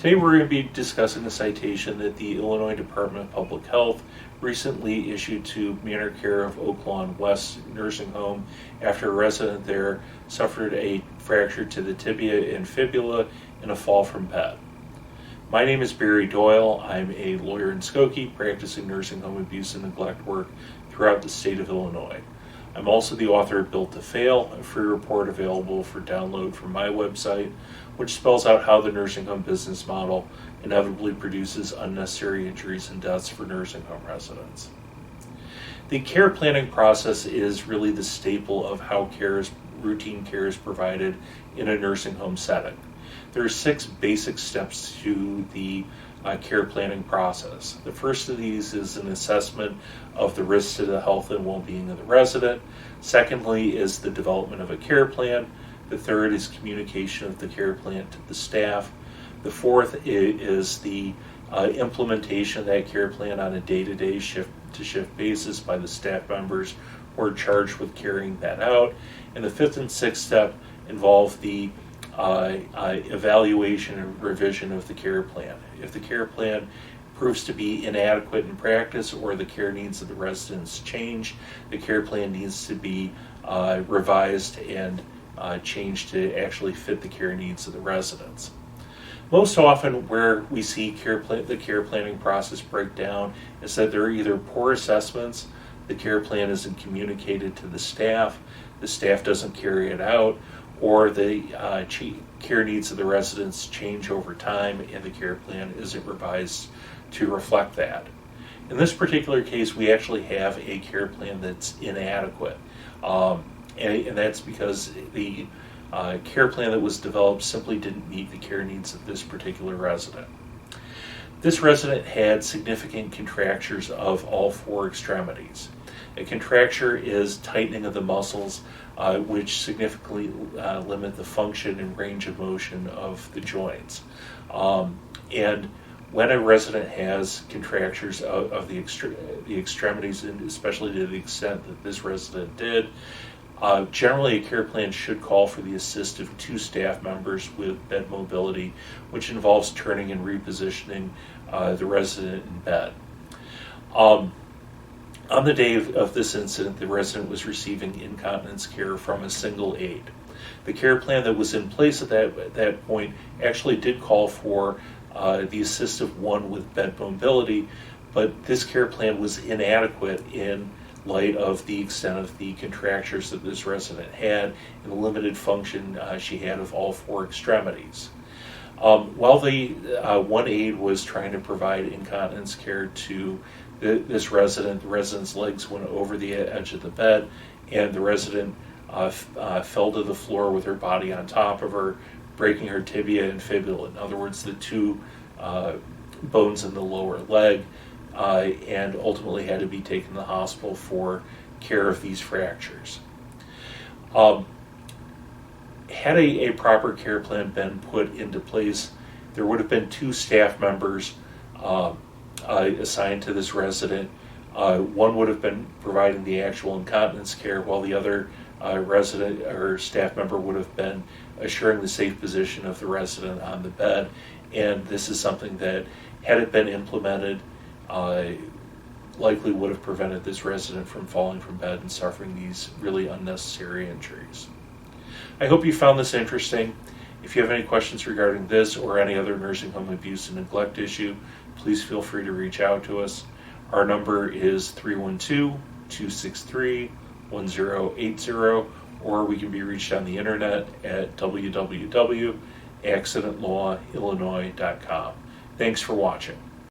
Today we're going to be discussing a citation that the Illinois Department of Public Health recently issued to ManorCare of Oak Lawn West Nursing Home after a resident there suffered a fracture to the tibia and fibula in a fall from bed. My name is Barry Doyle. I'm a lawyer in Skokie practicing nursing home abuse and neglect work throughout the state of Illinois. I'm also the author of Built to Fail, a free report available for download from my website, which spells out how the nursing home business model inevitably produces unnecessary injuries and deaths for nursing home residents. The care planning process is really the staple of how routine care is provided in a nursing home setting. There are 6 basic steps to the care planning process. The first of these is an assessment of the risks to the health and well-being of the resident. Secondly is the development of a care plan. The third is communication of the care plan to the staff. The fourth is the implementation of that care plan on a day-to-day, shift-to-shift basis by the staff members who are charged with carrying that out. And the fifth and sixth step involve the evaluation and revision of the care plan. If the care plan proves to be inadequate in practice or the care needs of the residents change, the care plan needs to be revised and changed to actually fit the care needs of the residents. Most often where we see the care planning process break down is that there are either poor assessments, the care plan isn't communicated to the staff doesn't carry it out, or the care needs of the residents change over time and the care plan isn't revised to reflect that. In this particular case, we actually have a care plan that's inadequate. And that's because the care plan that was developed simply didn't meet the care needs of this particular resident. This resident had significant contractures of all 4 extremities. A contracture is tightening of the muscles, which significantly limit the function and range of motion of the joints. And when a resident has contractures of the extremities, and especially to the extent that this resident did, generally a care plan should call for the assist of 2 staff members with bed mobility, which involves turning and repositioning the resident in bed. On the day of this incident, the resident was receiving incontinence care from a single aide. The care plan that was in place at that point actually did call for the assist of 1 with bed mobility, but this care plan was inadequate in light of the extent of the contractures that this resident had and the limited function she had of all 4 extremities. While the 1 aide was trying to provide incontinence care to this resident, the resident's legs went over the edge of the bed and the resident fell to the floor with her body on top of her, breaking her tibia and fibula. In other words, the 2 bones in the lower leg, and ultimately had to be taken to the hospital for care of these fractures. Had a proper care plan been put into place, there would have been 2 staff members assigned to this resident. 1 would have been providing the actual incontinence care, while the other resident or staff member would have been assuring the safe position of the resident on the bed. And this is something that, had it been implemented, likely would have prevented this resident from falling from bed and suffering these really unnecessary injuries. I hope you found this interesting. If you have any questions regarding this or any other nursing home abuse and neglect issue, please feel free to reach out to us. Our number is 312-263-1080, or we can be reached on the internet at www.accidentlawillinois.com. Thanks for watching.